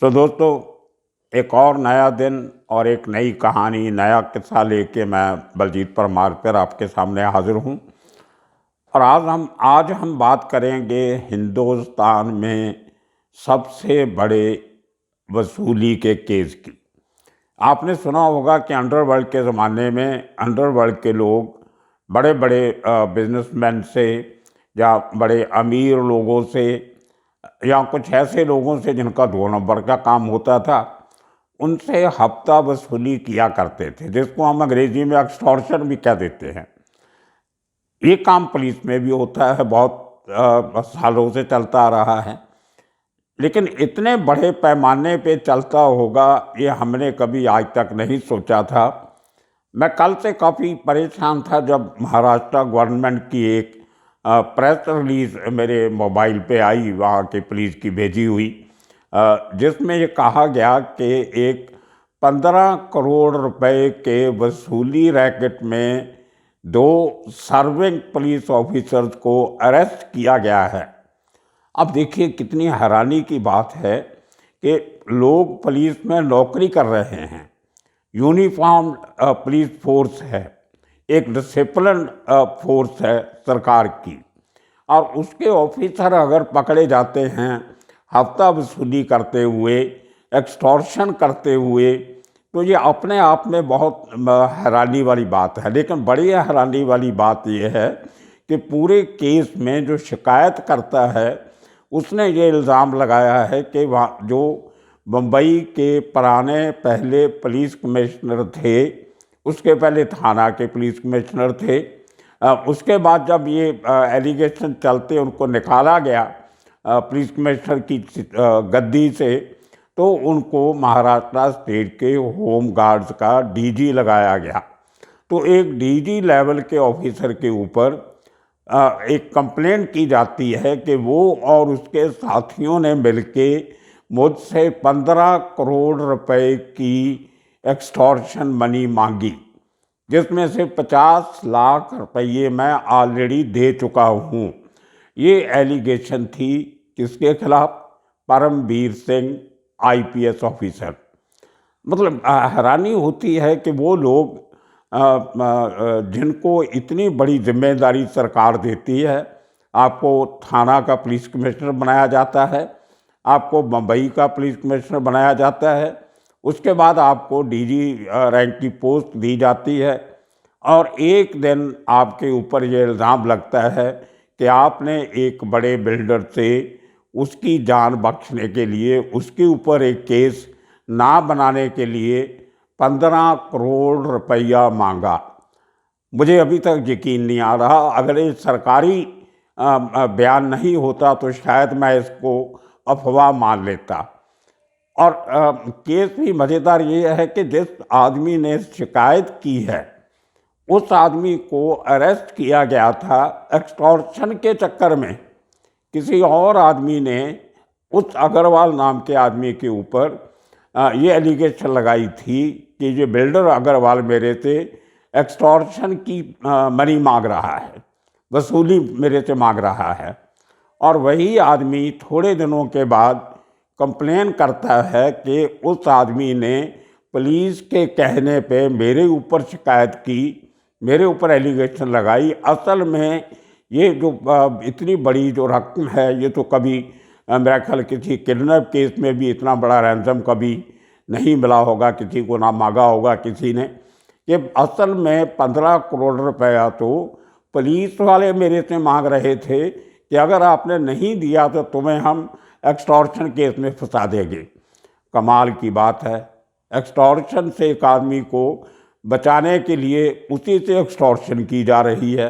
तो दोस्तों, एक और नया दिन और एक नई कहानी, नया किस्सा लेके मैं बलजीत परमार फिर आपके सामने हाजिर हूँ। और आज हम बात करेंगे हिंदुस्तान में सबसे बड़े वसूली के केस की। आपने सुना होगा कि अंडरवर्ल्ड के ज़माने में अंडरवर्ल्ड के लोग बड़े बड़े बिजनेसमैन से या बड़े अमीर लोगों से या कुछ ऐसे लोगों से जिनका 2 नंबर का काम होता था, उनसे हफ्ता वसूली किया करते थे, जिसको हम अंग्रेजी में एक्सटॉर्शन भी कह देते हैं। ये काम पुलिस में भी होता है, बहुत सालों से चलता आ रहा है, लेकिन इतने बड़े पैमाने पे चलता होगा ये हमने कभी आज तक नहीं सोचा था। मैं कल से काफ़ी परेशान था जब महाराष्ट्र गवर्नमेंट की एक प्रेस रिलीज़ मेरे मोबाइल पे आई, वहाँ के पुलिस की भेजी हुई, जिसमें ये कहा गया कि एक 15 करोड़ रुपए के वसूली रैकेट में 2 सर्विंग पुलिस ऑफिसर्स को अरेस्ट किया गया है। अब देखिए कितनी हैरानी की बात है कि लोग पुलिस में नौकरी कर रहे हैं, यूनिफॉर्म पुलिस फोर्स है, एक डिसिप्लिन फोर्स है सरकार की, और उसके ऑफिसर अगर पकड़े जाते हैं हफ्ता वसूली करते हुए, एक्सटॉर्शन करते हुए, तो ये अपने आप में बहुत हैरानी वाली बात है। लेकिन बड़ी हैरानी वाली बात यह है कि पूरे केस में जो शिकायत करता है उसने ये इल्ज़ाम लगाया है कि वहाँ जो मुंबई के पुराने पहले पुलिस कमिश्नर थे, उसके पहले थाना के पुलिस कमिश्नर थे, उसके बाद जब ये एलिगेशन चलते उनको निकाला गया पुलिस कमिश्नर की गद्दी से, तो उनको महाराष्ट्र स्टेट के होम गार्ड्स का डीजी लगाया गया। तो एक डीजी लेवल के ऑफिसर के ऊपर एक कंप्लेंट की जाती है कि वो और उसके साथियों ने मिलके मुझसे 15 करोड़ रुपए की एक्सटॉर्शन मनी मांगी, जिसमें से 50 लाख रुपये मैं ऑलरेडी दे चुका हूँ। ये एलिगेशन थी किसके खिलाफ? Paramvir Singh IPS officer. मतलब हैरानी होती है कि वो लोग जिनको इतनी बड़ी जिम्मेदारी सरकार देती है, आपको थाना का पुलिस कमिश्नर बनाया जाता है, आपको मुंबई का पुलिस कमिश्नर बनाया जाता है, उसके बाद आपको डीजी रैंक की पोस्ट दी जाती है, और एक दिन आपके ऊपर ये इल्ज़ाम लगता है कि आपने एक बड़े बिल्डर से उसकी जान बख्शने के लिए, उसके ऊपर एक केस ना बनाने के लिए 15 करोड़ रुपया मांगा। मुझे अभी तक यकीन नहीं आ रहा। अगर ये सरकारी बयान नहीं होता तो शायद मैं इसको अफवाह मान लेता। और केस भी मज़ेदार ये है कि जिस आदमी ने शिकायत की है उस आदमी को अरेस्ट किया गया था एक्सटॉर्शन के चक्कर में। किसी और आदमी ने उस अग्रवाल नाम के आदमी के ऊपर ये एलिगेशन लगाई थी कि ये बिल्डर अग्रवाल मेरे से एक्सटॉर्शन की मनी मांग रहा है, वसूली मेरे से मांग रहा है। और वही आदमी थोड़े दिनों के बाद कंप्लेन करता है कि उस आदमी ने पुलिस के कहने पे मेरे ऊपर शिकायत की, मेरे ऊपर एलिगेशन लगाई। असल में ये जो इतनी बड़ी जो रकम है, ये तो कभी मेरा ख्याल किसी किडनैप केस में भी इतना बड़ा रैंसम कभी नहीं मिला होगा, किसी को ना मांगा होगा किसी ने। ये असल में 15 करोड़ रुपया तो पुलिस वाले मेरे से मांग रहे थे कि अगर आपने नहीं दिया तो तुम्हें हम एक्सटॉर्शन केस में फंसा देंगे। कमाल की बात है, एक्सटॉर्शन से एक आदमी को बचाने के लिए उसी से एक्सटॉर्शन की जा रही है।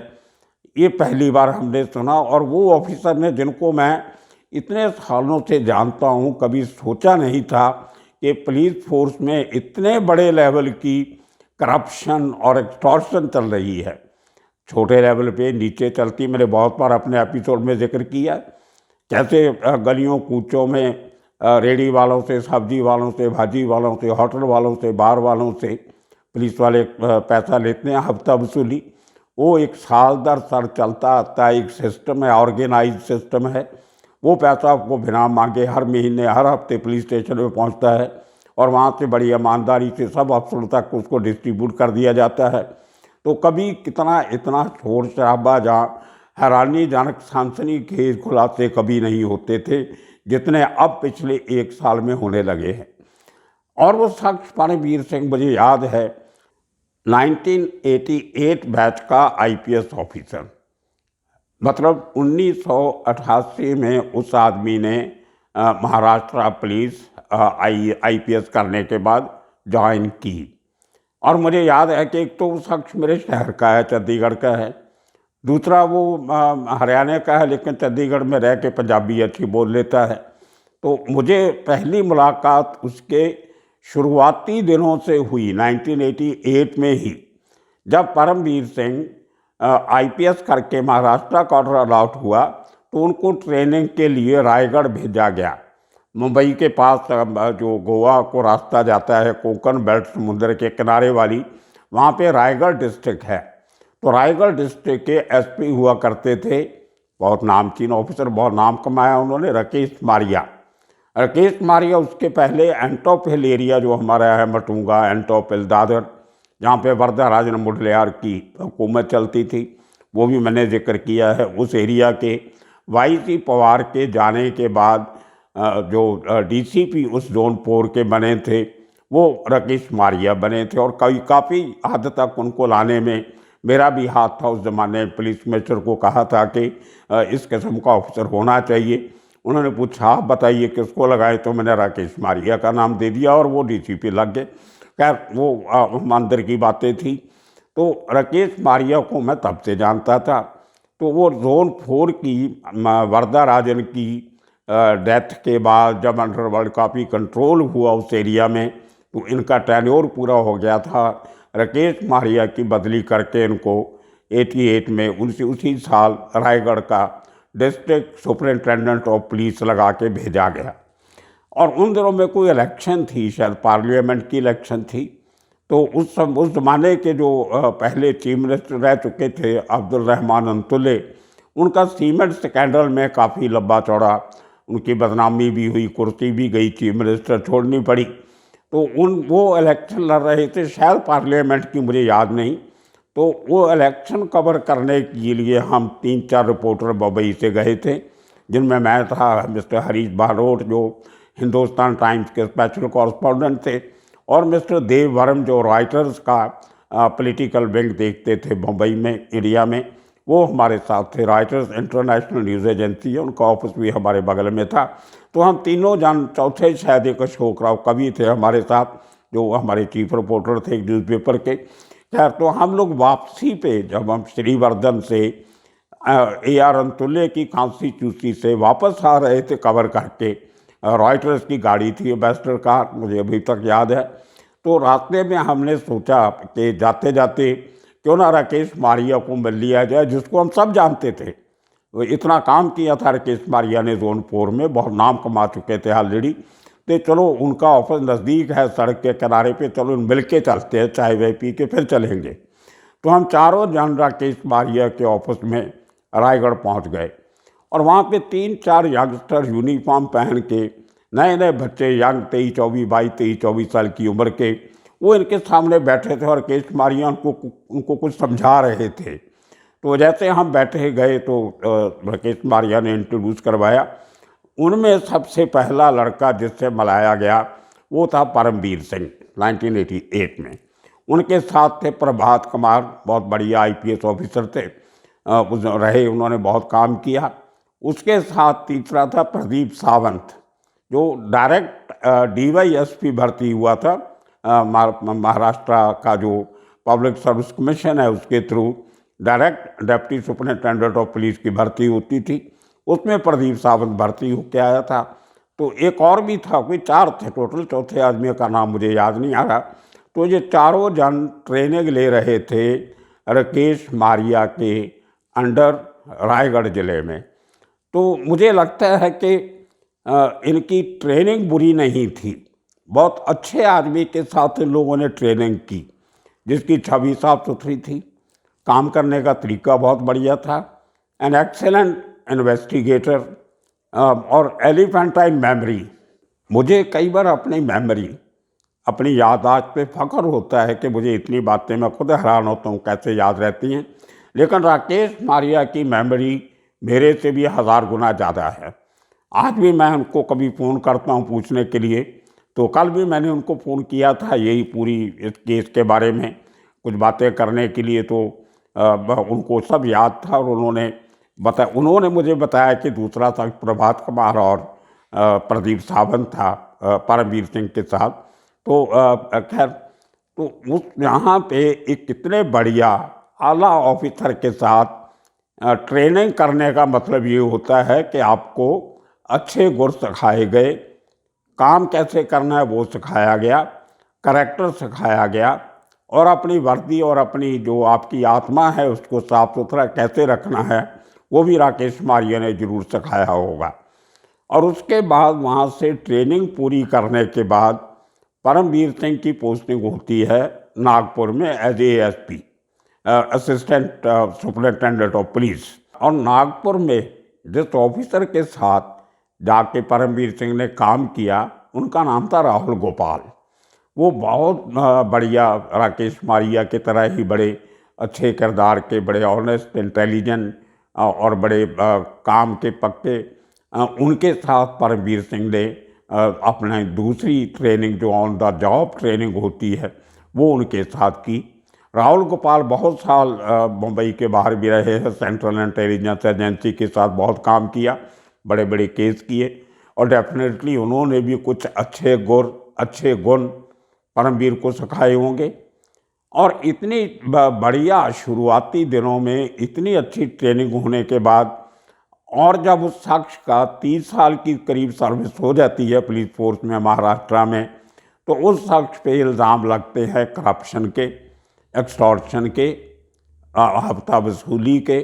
ये पहली बार हमने सुना। और वो ऑफिसर ने, जिनको मैं इतने सालों से जानता हूँ, कभी सोचा नहीं था कि पुलिस फोर्स में इतने बड़े लेवल की करप्शन और एक्सटॉर्शन चल रही है। छोटे लेवल पे नीचे चलती, मैंने बहुत बार अपने एपिसोड में जिक्र किया कैसे गलियों कूचों में रेडी वालों से, सब्जी वालों से, भाजी वालों से, होटल वालों से, बार वालों से पुलिस वाले पैसा लेते हैं, हफ्ता वसूली। वो एक साल दर साल चलता आता एक सिस्टम है, ऑर्गेनाइज सिस्टम है। वो पैसा आपको बिना मांगे हर महीने हर हफ्ते पुलिस स्टेशन में पहुंचता है और वहाँ से बड़ी ईमानदारी से सब अफसरों तक उसको डिस्ट्रीब्यूट कर दिया जाता है। तो कभी कितना इतना शोर शराबा जहाँ हैरानीजनक सनसनीखेज खुलासे कभी नहीं होते थे जितने अब पिछले 1 साल में होने लगे हैं। और वो शख्स परमवीर सिंह मुझे याद है 1988 बैच का IPS ऑफिसर, मतलब 1988 में उस आदमी ने महाराष्ट्र पुलिस IPS करने के बाद ज्वाइन की। और मुझे याद है कि एक तो वो शख्स मेरे शहर का है, चंडीगढ़ का है, दूसरा वो हरियाणा का है लेकिन चंडीगढ़ में रह के पंजाबी अच्छी बोल लेता है। तो मुझे पहली मुलाकात उसके शुरुआती दिनों से हुई 1988 में ही, जब परमवीर सिंह IPS करके महाराष्ट्र का ऑर्डर अलॉट हुआ तो उनको ट्रेनिंग के लिए रायगढ़ भेजा गया। मुंबई के पास जो गोवा को रास्ता जाता है कोंकण बेल्ट समुद्र के किनारे वाली, वहाँ पे रायगढ़ डिस्ट्रिक्ट है। तो रायगढ़ डिस्ट्रिक्ट के SP हुआ करते थे, बहुत नामचीन ऑफिसर, बहुत नाम कमाया उन्होंने, राकेश मारिया। राकेश मारिया उसके पहले एंटॉप हिल एरिया जो हमारा है मटूंगा, एंटॉप हिल, दादर, जहाँ पे वरदाराजन मुडलियार की हुकूमत चलती थी, वो भी मैंने जिक्र किया है। उस एरिया के YC पवार के जाने के बाद जो DCP उस जोन 4 के बने थे वो राकेश मारिया बने थे। और काफ़ी हद तक उनको लाने में मेरा भी हाथ था। उस ज़माने पुलिस कमिश्नर को कहा था कि इस किस्म का ऑफिसर होना चाहिए। उन्होंने पूछा आप बताइए किसको लगाए, तो मैंने राकेश मारिया का नाम दे दिया और वो DCP लग गए। खैर वो अंदर की बातें थी। तो राकेश मारिया को मैं तब से जानता था। तो वो जोन 4 की वरदाराजन की डेथ के बाद जब अंडरवर्ल्ड काफ़ी कंट्रोल हुआ उस एरिया में, तो इनका टेन्योर पूरा हो गया था। राकेश मारिया की बदली करके इनको 88 में उसी साल रायगढ़ का डिस्ट्रिक्ट सुपरिटेंडेंट ऑफ पुलिस लगा के भेजा गया। और उन दिनों में कोई इलेक्शन थी, शायद पार्लियामेंट की इलेक्शन थी। तो उस ज़माने के जो पहले चीफ मिनिस्टर रह चुके थे अब्दुल रहमान अंतुल्ले, उनका सीमेंट स्कैंडल में काफ़ी लंबा चौड़ा उनकी बदनामी भी हुई, कुर्सी भी गई, चीफ मिनिस्टर छोड़नी पड़ी। तो वो इलेक्शन लड़ रहे थे, शायद पार्लियामेंट की, मुझे याद नहीं। तो वो इलेक्शन कवर करने के लिए हम 3-4 रिपोर्टर मुंबई से गए थे, जिनमें मैं था, मिस्टर हरीश बारोट जो हिंदुस्तान टाइम्स के स्पेशल कॉरेस्पॉन्डेंट थे, और मिस्टर देव वर्म जो रॉयटर्स का पॉलिटिकल विंग देखते थे मुंबई में, इंडिया में, वो हमारे साथ थे। रॉयटर्स इंटरनेशनल न्यूज़ एजेंसी है, उनका ऑफिस भी हमारे बगल में था। तो हम तीनों जन, चौथे शायद एक अशोक राव कवि थे हमारे साथ, जो हमारे चीफ रिपोर्टर थे न्यूज़पेपर के। खैर, तो हम लोग वापसी पे जब हम श्रीवर्धन से AR अंतुल्ले की खांसी चूसी से वापस आ रहे थे कवर करके, रॉयटर्स की गाड़ी थी, एम्बेसडर कार, मुझे अभी तक याद है। तो रास्ते में हमने सोचा कि जाते जाते क्यों ना राकेश मारिया को मिल लिया जाए, जिसको हम सब जानते थे। वो इतना काम किया था राकेश मारिया ने जोन 4 में, बहुत नाम कमा चुके थे ऑलरेडी। तो चलो उनका ऑफिस नज़दीक है, सड़क के किनारे पे, चलो मिल के चलते हैं, चाय वाय पी के फिर चलेंगे। तो हम चारों जन राकेश मारिया के ऑफिस में रायगढ़ पहुंच गए और वहाँ पे 3-4 यंगस्टर यूनिफॉर्म पहन के, नए नए बच्चे, यंग 23-24 साल की उम्र के, वो इनके सामने बैठे थे और राकेश मारिया उनको कुछ समझा रहे थे। तो जैसे हम बैठे गए तो राकेश मारिया ने इंट्रोड्यूस करवाया। उनमें सबसे पहला लड़का जिससे मिलाया गया वो था परमवीर सिंह 1988 में। उनके साथ थे प्रभात कुमार, बहुत बढ़िया IPS ऑफिसर थे, रहे, उन्होंने बहुत काम किया। उसके साथ तीसरा था प्रदीप सावंत, जो डायरेक्ट DYSP भर्ती हुआ था महाराष्ट्र का जो पब्लिक सर्विस कमीशन है उसके through direct deputy superintendent of police की भर्ती होती थी, उसमें प्रदीप सावंत भर्ती होकर आया था। तो एक और भी था, कोई 4 थे टोटल, चौथे आदमी का नाम मुझे याद नहीं आ रहा। तो ये चारों जन ट्रेनिंग ले रहे थे राकेश मारिया के अंडर रायगढ़ ज़िले में। तो मुझे लगता है कि इनकी ट्रेनिंग बुरी नहीं थी, बहुत अच्छे आदमी के साथ इन लोगों ने ट्रेनिंग की, जिसकी छवि साफ सुथरी थी, काम करने का तरीका बहुत बढ़िया था, एन एक्सेलेंट इन्वेस्टिगेटर, और एलिफेंटाइन मेमोरी, मुझे कई बार अपनी मेमोरी, अपनी याददाश्त पे फ़ख्र होता है कि मुझे इतनी बातें, मैं खुद हैरान होता हूँ कैसे याद रहती हैं। लेकिन राकेश मारिया की मेमोरी मेरे से भी 1000 गुना ज़्यादा है। आज भी मैं उनको कभी फ़ोन करता हूँ पूछने के लिए, तो कल भी मैंने उनको फ़ोन किया था यही पूरी इस केस के बारे में कुछ बातें करने के लिए, तो उनको सब याद था और उन्होंने मुझे बताया कि दूसरा शख्स प्रभात कुमार और प्रदीप सावंत था परमवीर सिंह के साथ। तो खैर, तो उस यहाँ पे एक कितने बढ़िया आला ऑफिसर के साथ ट्रेनिंग करने का मतलब ये होता है कि आपको अच्छे गुण सिखाए गए, काम कैसे करना है वो सिखाया गया, करैक्टर सिखाया गया, और अपनी वर्दी और अपनी जो आपकी आत्मा है उसको साफ सुथरा कैसे रखना है वो भी राकेश मारिया ने ज़रूर सिखाया होगा। और उसके बाद वहाँ से ट्रेनिंग पूरी करने के बाद परमवीर सिंह की पोस्टिंग होती है नागपुर में as ASP, assistant superintendent of police. और नागपुर में जिस ऑफिसर के साथ जाके परमवीर सिंह ने काम किया उनका नाम था राहुल गोपाल। वो बहुत बढ़िया राकेश मारिया की तरह ही बड़े अच्छे किरदार के, बड़े ऑनेस्ट, इंटेलिजेंट और बड़े काम के पक्के। उनके साथ परमवीर सिंह ने अपने दूसरी ट्रेनिंग जो ऑन द जॉब ट्रेनिंग होती है वो उनके साथ की। राहुल गोपाल बहुत साल मुंबई के बाहर भी रहे हैं, सेंट्रल इंटेलिजेंस एजेंसी के साथ बहुत काम किया, बड़े बड़े केस किए, और डेफिनेटली उन्होंने भी कुछ अच्छे गुण परमवीर को सिखाए होंगे। और इतनी बढ़िया शुरुआती दिनों में इतनी अच्छी ट्रेनिंग होने के बाद, और जब उस शख्स का 30 साल की करीब सर्विस हो जाती है पुलिस फोर्स में महाराष्ट्र में, तो उस शख्स पे इल्ज़ाम लगते हैं करप्शन के, एक्सटॉर्शन के, हफ्ता वसूली के,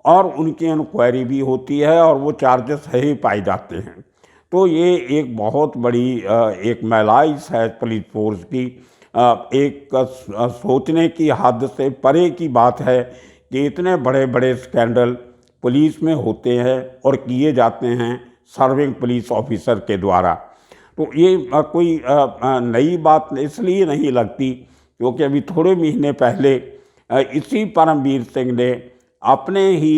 और उनकी इंक्वायरी भी होती है और वो चार्जेस सही पाए जाते हैं। तो ये एक बहुत बड़ी एक मैलाइस है पुलिस फोर्स की, एक सोचने की हद से परे की बात है कि इतने बड़े बड़े स्कैंडल पुलिस में होते हैं और किए जाते हैं सर्विंग पुलिस ऑफिसर के द्वारा। तो ये कोई नई बात इसलिए नहीं लगती क्योंकि अभी थोड़े महीने पहले इसी परमवीर सिंह ने अपने ही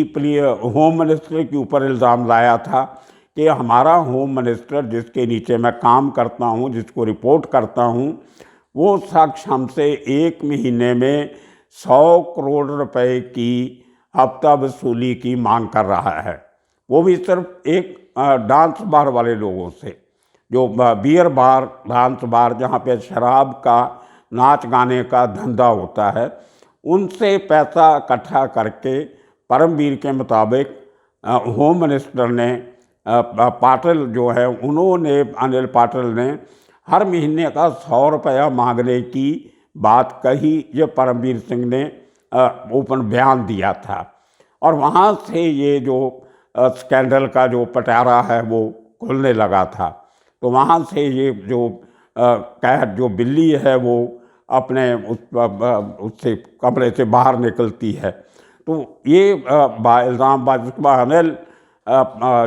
होम मिनिस्टर के ऊपर इल्ज़ाम लाया था कि हमारा होम मिनिस्टर जिसके नीचे मैं काम करता हूँ, जिसको रिपोर्ट करता हूँ, वो शख्स हमसे 1 महीने में 100 करोड़ रुपए की हफ्ता वसूली की मांग कर रहा है, वो भी सिर्फ एक डांस बार वाले लोगों से, जो बियर बार, डांस बार, जहाँ पे शराब का, नाच गाने का धंधा होता है, उनसे पैसा इकट्ठा करके परमवीर के मुताबिक होम मिनिस्टर ने पाटिल जो है उन्होंने, अनिल पाटिल ने हर महीने का 100 रुपया मांगने की बात कही। ये परमवीर सिंह ने ओपन बयान दिया था, और वहाँ से ये जो स्कैंडल का जो पटारा है वो खुलने लगा था। तो वहाँ से ये जो कैद, जो बिल्ली है, वो अपने उससे कमरे से बाहर निकलती है। तो ये इल्ज़ाम उसके बाद अनिल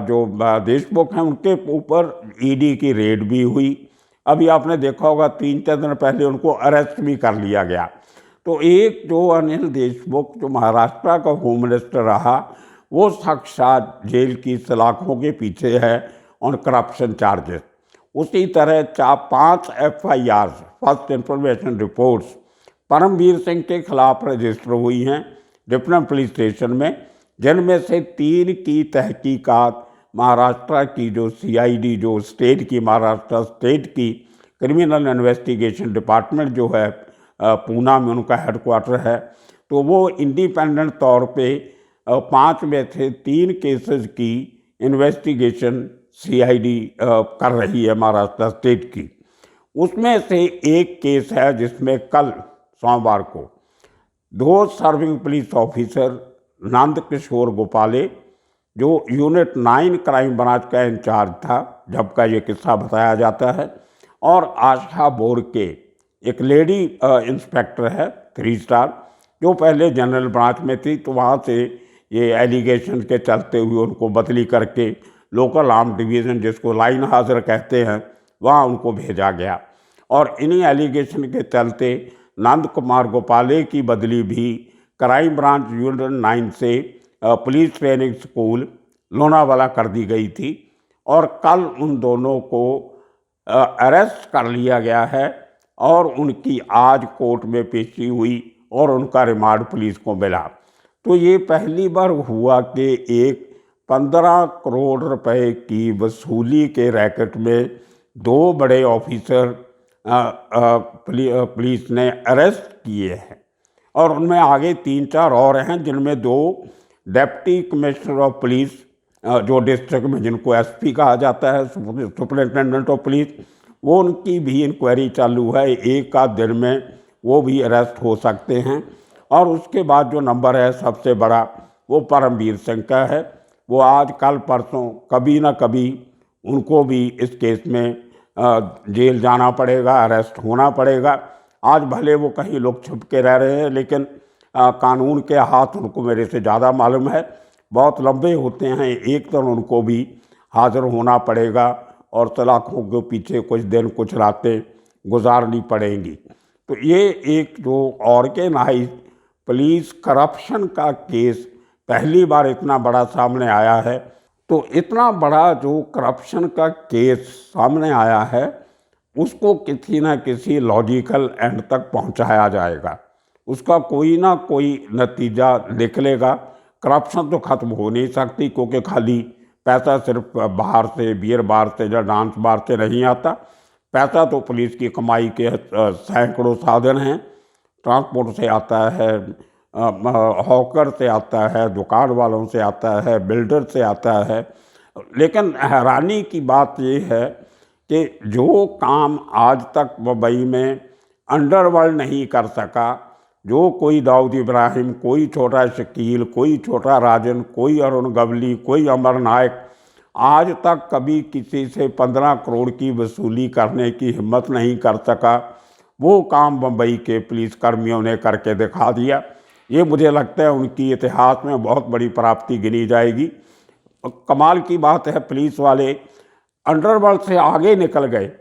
जो देशमुख हैं उनके ऊपर ईडी की रेड भी हुई। अभी आपने देखा होगा 3-4 दिन पहले उनको अरेस्ट भी कर लिया गया। तो एक जो अनिल देशमुख जो महाराष्ट्र का होम मिनिस्टर रहा, वो साक्षात जेल की सलाखों के पीछे है ऑन करप्शन चार्जेस। उसी तरह 5 FIRs, first information reports, Paramvir Singh के खिलाफ रजिस्टर हुई हैं डिफरेंट पुलिस स्टेशन में, जिनमें से 3 की तहकीकात महाराष्ट्र की जो CID, जो स्टेट की, महाराष्ट्र स्टेट की क्रिमिनल इन्वेस्टिगेशन डिपार्टमेंट जो है पूना में उनका हेडक्वार्टर है, तो वो इंडिपेंडेंट तौर पे 5 में से 3 केसेस की इन्वेस्टिगेशन CID कर रही है महाराष्ट्र स्टेट की। उसमें से एक केस है जिसमें कल सोमवार को 2 serving police officer, Nand Kishore Gopale जो यूनिट 9 क्राइम ब्रांच का इंचार्ज था जब का ये किस्सा बताया जाता है, और आशा बोरके एक लेडी इंस्पेक्टर है 3 स्टार, जो पहले जनरल ब्रांच में थी, तो वहाँ से ये एलिगेशन के चलते हुए उनको बदली करके लोकल आर्म डिवीज़न, जिसको लाइन हाजिर कहते हैं, वहाँ उनको भेजा गया। और इन्हीं एलिगेशन के चलते नंद कुमार गोपाले की बदली भी क्राइम ब्रांच यूनिट 9 से पुलिस ट्रेनिंग स्कूल लोनावाला कर दी गई थी। और कल उन दोनों को अरेस्ट कर लिया गया है और उनकी आज कोर्ट में पेशी हुई और उनका रिमांड पुलिस को मिला। तो ये पहली बार हुआ कि एक 15 करोड़ रुपए की वसूली के रैकेट में दो बड़े ऑफिसर पुलिस ने अरेस्ट किए हैं। और उनमें आगे 3-4 और हैं, जिनमें 2 डिप्टी कमिश्नर ऑफ पुलिस, जो डिस्ट्रिक्ट में जिनको एसपी कहा जाता है, सुपरिटेंडेंट ऑफ पुलिस, वो उनकी भी इंक्वायरी चालू है। एक आध दिन में वो भी अरेस्ट हो सकते हैं। और उसके बाद जो नंबर है सबसे बड़ा, वो परमवीर सिंह का है। वो आज कल परसों कभी ना कभी उनको भी इस केस में जेल जाना पड़ेगा, अरेस्ट होना पड़ेगा। आज भले वो कहीं लोग छुप के रह रहे हैं, लेकिन कानून के हाथ उनको मेरे से ज़्यादा मालूम है, बहुत लंबे होते हैं। एक दिन उनको भी हाजिर होना पड़ेगा और सलाखों के पीछे कुछ दिन कुछ रातें गुजारनी पड़ेंगी। तो ये एक जो ऑर्गेनाइज पुलिस करप्शन का केस पहली बार इतना बड़ा सामने आया है। तो इतना बड़ा जो करप्शन का केस सामने आया है, उसको किसी न किसी लॉजिकल एंड तक पहुंचाया जाएगा, उसका कोई ना कोई नतीजा निकलेगा। करप्शन तो ख़त्म हो नहीं सकती, क्योंकि खाली पैसा सिर्फ बाहर से, बियर बार से या डांस बार से नहीं आता। पैसा तो पुलिस की कमाई के सैकड़ों साधन हैं। ट्रांसपोर्ट से आता है, हॉकर से आता है, दुकान वालों से आता है, बिल्डर से आता है। लेकिन हैरानी की बात ये है कि जो काम आज तक मुंबई में अंडरवर्ल्ड नहीं कर सका, जो कोई दाऊद इब्राहिम, कोई छोटा शकील, कोई छोटा राजन, कोई अरुण गवली, कोई अमर नायक आज तक कभी किसी से 15 करोड़ की वसूली करने की हिम्मत नहीं कर सका, वो काम मुंबई के पुलिस कर्मियों ने करके दिखा दिया। ये मुझे लगता है उनकी इतिहास में बहुत बड़ी प्राप्ति गिनी जाएगी। कमाल की बात है, पुलिस वाले अंडरवर्ल्ड से आगे निकल गए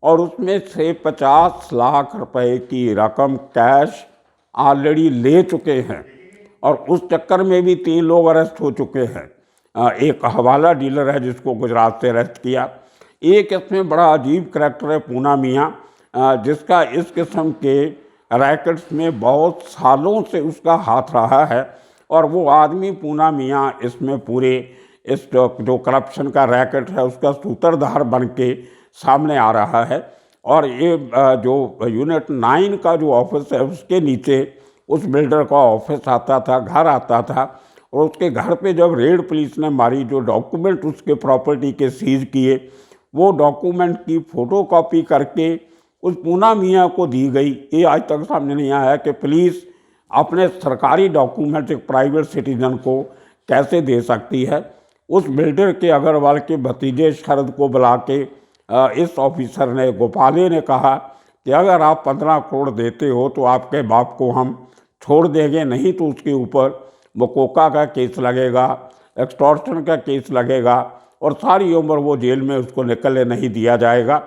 और उसमें से 50 लाख रुपए की रकम कैश ऑलरेडी ले चुके हैं। और उस चक्कर में भी 3 लोग अरेस्ट हो चुके हैं। एक हवाला डीलर है जिसको गुजरात से अरेस्ट किया। एक इसमें बड़ा अजीब करैक्टर है पूना मियाँ, जिसका इस किस्म के रैकेट्स में बहुत सालों से उसका हाथ रहा है। और वो आदमी पूना मियाँ इसमें पूरे इस जो करप्शन का रैकेट है उसका सूत्रधार बन के सामने आ रहा है। और ये जो यूनिट 9 का जो ऑफिस है उसके नीचे उस बिल्डर का ऑफिस आता था, घर आता था। और उसके घर पे जब रेड पुलिस ने मारी, जो डॉक्यूमेंट उसके प्रॉपर्टी के सीज किए, वो डॉक्यूमेंट की फ़ोटोकॉपी करके उस पूना मियाँ को दी गई। ये आज तक सामने नहीं आया कि पुलिस अपने सरकारी डॉक्यूमेंट एक प्राइवेट सिटीजन को कैसे दे सकती है। उस बिल्डर के अग्रवाल के भतीजे शरद को बुला के इस ऑफिसर ने, गोपाले ने कहा कि अगर आप 15 करोड़ देते हो तो आपके बाप को हम छोड़ देंगे, नहीं तो उसके ऊपर मकोका का केस लगेगा, एक्सटॉर्शन का केस लगेगा और सारी उम्र वो जेल में उसको निकलने नहीं दिया जाएगा।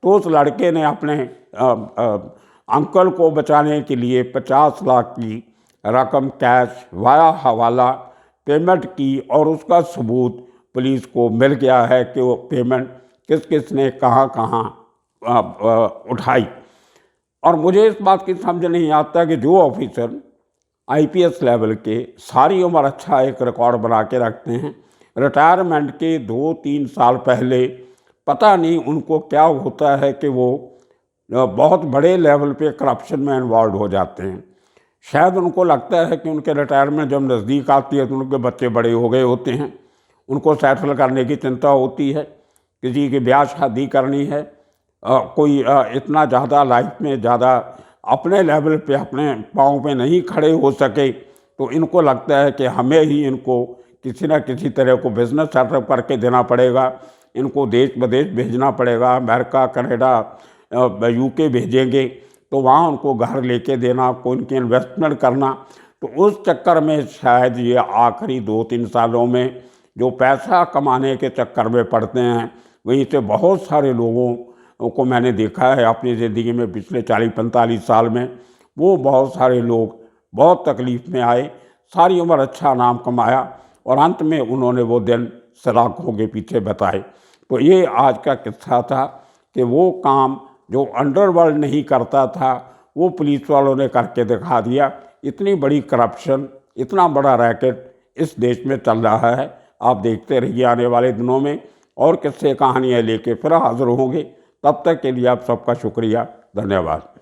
तो उस लड़के ने अपने अंकल को बचाने के लिए 50 लाख की रकम कैश वाया हवाला पेमेंट की और उसका सबूत पुलिस को मिल गया है कि वो पेमेंट किस किस ने कहाँ कहाँ उठाई। और मुझे इस बात की समझ नहीं आता कि जो ऑफिसर IPS लेवल के सारी उम्र अच्छा एक रिकॉर्ड बना के रखते हैं, रिटायरमेंट के 2-3 साल पहले पता नहीं उनको क्या होता है कि वो बहुत बड़े लेवल पे करप्शन में इन्वॉल्व हो जाते हैं। शायद उनको लगता है कि उनके रिटायरमेंट जब नज़दीक आती है तो उनके बच्चे बड़े हो गए होते हैं, उनको सेटल करने की चिंता होती है, किसी की ब्याह शादी करनी है, कोई इतना ज़्यादा लाइफ में ज़्यादा अपने लेवल पे अपने पाँव पे नहीं खड़े हो सके, तो इनको लगता है कि हमें ही इनको किसी न किसी तरह को बिज़नेस सेटअप करके देना पड़ेगा, इनको देश विदेश भेजना पड़ेगा, अमेरिका, कनाडा, UK भेजेंगे तो वहाँ उनको घर लेके देना, कोई उनकी इन्वेस्टमेंट करना। तो उस चक्कर में शायद ये आखिरी 2-3 सालों में जो पैसा कमाने के चक्कर में पड़ते हैं। वहीं से बहुत सारे लोगों को मैंने देखा है अपनी ज़िंदगी में पिछले 40-45 साल में। वो बहुत सारे लोग बहुत तकलीफ़ में आए, सारी उम्र अच्छा नाम कमाया और अंत में उन्होंने वो दिन सलाखों के पीछे बताए। तो ये आज का किस्सा था कि वो काम जो अंडरवर्ल्ड नहीं करता था वो पुलिस वालों ने करके दिखा दिया। इतनी बड़ी करप्शन, इतना बड़ा रैकेट इस देश में चल रहा है। आप देखते रहिए आने वाले दिनों में और किस्से कहानियाँ लेके फिर हाजिर होंगे। तब तक के लिए आप सबका शुक्रिया, धन्यवाद।